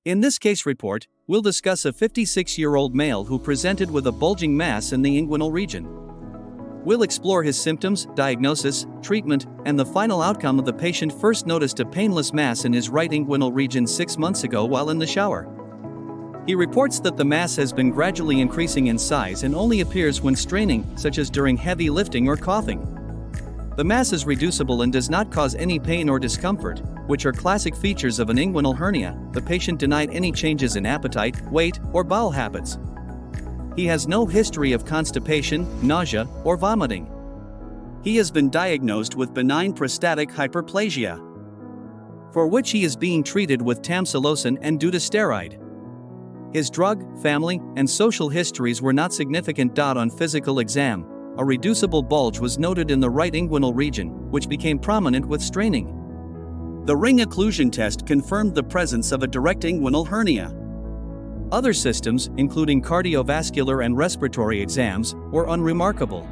In this case report, we'll discuss a 56-year-old male who presented with a bulging mass in the inguinal region. We'll explore his symptoms, diagnosis, treatment, and the final outcome of the patient first noticed a painless mass in his right inguinal region 6 months ago while in the shower. He reports that the mass has been gradually increasing in size and only appears when straining, such as during heavy lifting or coughing. The mass is reducible and does not cause any pain or discomfort, which are classic features of an inguinal hernia. The patient denied any changes in appetite, weight, or bowel habits. He has no history of constipation, nausea, or vomiting. He has been diagnosed with benign prostatic hyperplasia, for which he is being treated with tamsulosin and dutasteride. His drug, family, and social histories were not significant. On physical exam, a reducible bulge was noted in the right inguinal region, which became prominent with straining. The ring occlusion test confirmed the presence of a direct inguinal hernia. Other systems, including cardiovascular and respiratory exams, were unremarkable.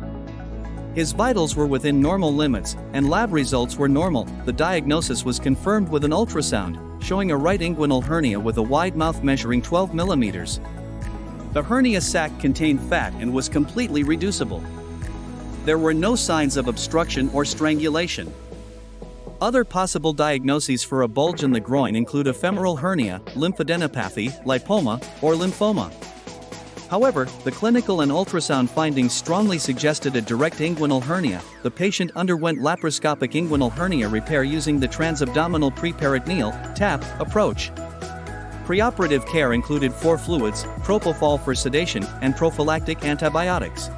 His vitals were within normal limits, and lab results were normal. The diagnosis was confirmed with an ultrasound, showing a right inguinal hernia with a wide mouth measuring 12 mm. The hernia sac contained fat and was completely reducible. There were no signs of obstruction or strangulation. Other possible diagnoses for a bulge in the groin include a femoral hernia, lymphadenopathy, lipoma, or lymphoma. However, the clinical and ultrasound findings strongly suggested a direct inguinal hernia. The patient underwent laparoscopic inguinal hernia repair using the transabdominal preperitoneal (TAPP) approach. Preoperative care included 4 fluids, propofol for sedation, and prophylactic antibiotics.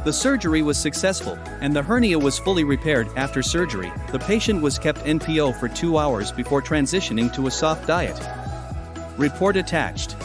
The surgery was successful, and the hernia was fully repaired. After surgery, the patient was kept NPO for 2 hours before transitioning to a soft diet. Report attached.